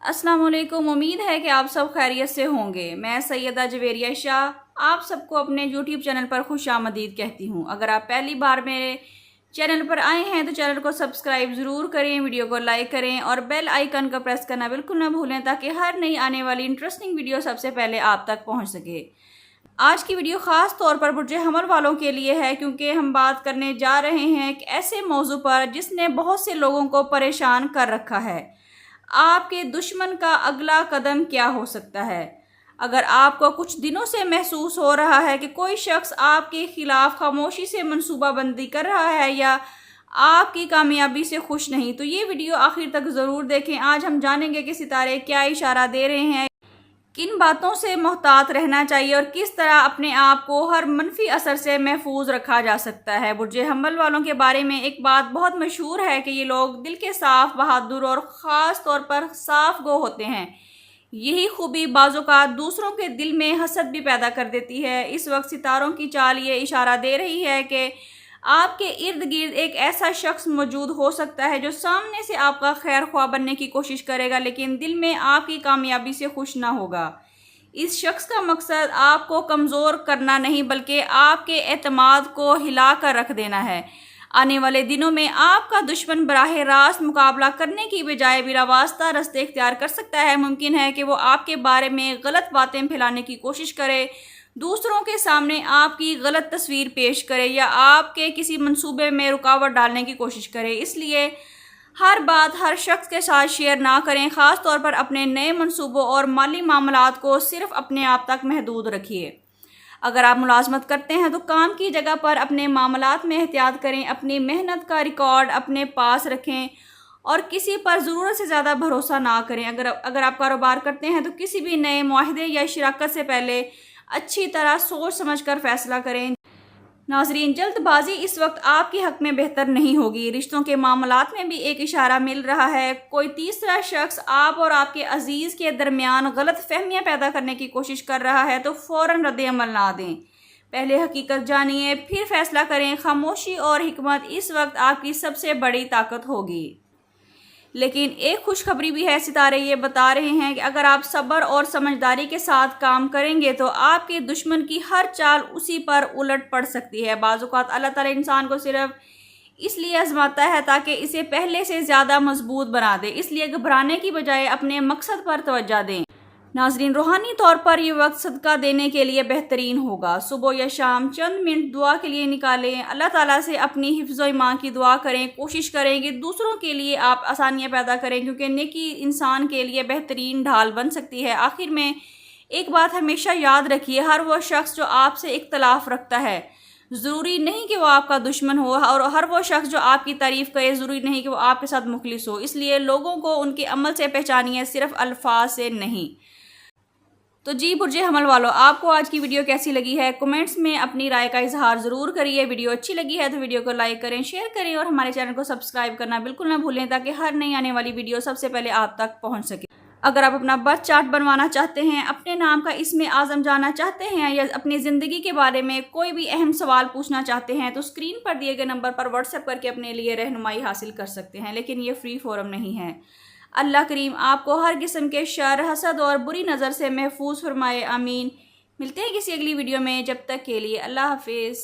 अस्सलाम वालेकुम। उम्मीद है कि आप सब खैरियत से होंगे। मैं सैयदा जवेरिया शाह आप सबको अपने यूट्यूब चैनल पर खुशामदीद कहती हूँ। अगर आप पहली बार मेरे चैनल पर आए हैं तो चैनल को सब्सक्राइब ज़रूर करें, वीडियो को लाइक करें और बेल आइकन को प्रेस करना बिल्कुल ना भूलें ताकि हर नई आने वाली इंटरेस्टिंग वीडियो सबसे पहले आप तक पहुँच सके। आज की वीडियो ख़ास तौर पर बुर्ज हमल वालों के लिए है क्योंकि हम बात करने जा रहे हैं एक ऐसे मौजू पर जिसने बहुत से लोगों को परेशान कर रखा है। आपके दुश्मन का अगला कदम क्या हो सकता है? अगर आपको कुछ दिनों से महसूस हो रहा है कि कोई शख्स आपके खिलाफ खामोशी से मंसूबाबंदी कर रहा है या आपकी कामयाबी से खुश नहीं, तो ये वीडियो आखिर तक ज़रूर देखें। आज हम जानेंगे कि सितारे क्या इशारा दे रहे हैं, किन बातों से मोहतात रहना चाहिए और किस तरह अपने आप को हर मनफी असर से महफूज रखा जा सकता है। बुर्ज हमल वालों के बारे में एक बात बहुत मशहूर है कि ये लोग दिल के साफ, बहादुर और ख़ास तौर पर साफ गो होते हैं। यही खूबी बाज़ौक़ात दूसरों के दिल में हसद भी पैदा कर देती है। इस वक्त सितारों की चाल ये इशारा दे रही है कि आपके इर्द गिर्द एक ऐसा शख्स मौजूद हो सकता है जो सामने से आपका खैर ख्वाह बनने की कोशिश करेगा लेकिन दिल में आपकी कामयाबी से खुश ना होगा। इस शख्स का मकसद आपको कमज़ोर करना नहीं बल्कि आपके एतमाद को हिला कर रख देना है। आने वाले दिनों में आपका दुश्मन बराह रास्त मुकाबला करने की बजाय बिला वास्ता रास्ते इख्तियार कर सकता है। मुमकिन है कि वो आपके बारे में गलत बातें फैलाने की कोशिश करे, दूसरों के सामने आपकी गलत तस्वीर पेश करे या आपके किसी मंसूबे में रुकावट डालने की कोशिश करे। इसलिए हर बात हर शख्स के साथ शेयर ना करें। ख़ास तौर पर अपने नए मंसूबों और माली मामलात को सिर्फ अपने आप तक महदूद रखिए। अगर आप मुलाजमत करते हैं तो काम की जगह पर अपने मामलात में एहतियात करें, अपनी मेहनत का रिकॉर्ड अपने पास रखें और किसी पर ज़रूरत से ज़्यादा भरोसा ना करें। अगर आप कारोबार करते हैं तो किसी भी नए मुआहदे या शराकत से पहले अच्छी तरह सोच समझकर फैसला करें। नाज़रीन, जल्दबाजी इस वक्त आपके हक़ में बेहतर नहीं होगी। रिश्तों के मामलात में भी एक इशारा मिल रहा है। कोई तीसरा शख्स आप और आपके अजीज़ के दरमियान गलत फहमियाँ पैदा करने की कोशिश कर रहा है तो फ़ौरन रद्द-ए-अमल ना दें। पहले हकीकत जानिए, फिर फैसला करें। खामोशी और हिकमत इस वक्त आपकी सबसे बड़ी ताकत होगी। लेकिन एक खुशखबरी भी है। सितारे ये बता रहे हैं कि अगर आप सब्र और समझदारी के साथ काम करेंगे तो आपके दुश्मन की हर चाल उसी पर उलट पड़ सकती है। बाज़ औक़ात अल्लाह ताला इंसान को सिर्फ इसलिए आज़माता है ताकि इसे पहले से ज़्यादा मजबूत बना दे। इसलिए घबराने की बजाय अपने मकसद पर तवज्जो दें। नाज़रीन, रूहानी तौर पर यह वक्त सदका देने के लिए बेहतरीन होगा। सुबह या शाम चंद मिनट दुआ के लिए निकालें। अल्लाह ताला से अपनी हिफ्ज़ व ईमान की दुआ करें। कोशिश करें कि दूसरों के लिए आप आसानियाँ पैदा करें क्योंकि नेकी इंसान के लिए बेहतरीन ढाल बन सकती है। आखिर में एक बात हमेशा याद रखिए, हर वो शख्स जो आपसे इख्तलाफ रखता है ज़रूरी नहीं कि वो आपका दुश्मन हो और हर वो शख्स जो आपकी तारीफ़ करे ज़रूरी नहीं कि वो आपके साथ मुखलिस हो। इसलिए लोगों को उनके अमल से पहचानिए, सिर्फ अल्फाज से नहीं। तो जी बुर्ज हमल वालों, आपको आज की वीडियो कैसी लगी है कमेंट्स में अपनी राय का इजहार ज़रूर करिए। वीडियो अच्छी लगी है तो वीडियो को लाइक करें, शेयर करें और हमारे चैनल को सब्सक्राइब करना बिल्कुल ना भूलें ताकि हर नई आने वाली वीडियो सबसे पहले आप तक पहुंच सके। अगर आप अपना बर्थ चार्ट बनवाना चाहते हैं, अपने नाम का इसमें आज़म जानना चाहते हैं या अपनी ज़िंदगी के बारे में कोई भी अहम सवाल पूछना चाहते हैं तो स्क्रीन पर दिए गए नंबर पर व्हाट्सएप करके अपने लिए रहनुमाई हासिल कर सकते हैं। लेकिन ये फ्री फोरम नहीं है। अल्लाह करीम आपको हर किस्म के शर, हसद और बुरी नज़र से महफूज फरमाए। आमीन। मिलते हैं किसी अगली वीडियो में। जब तक के लिए अल्लाह हाफिज़।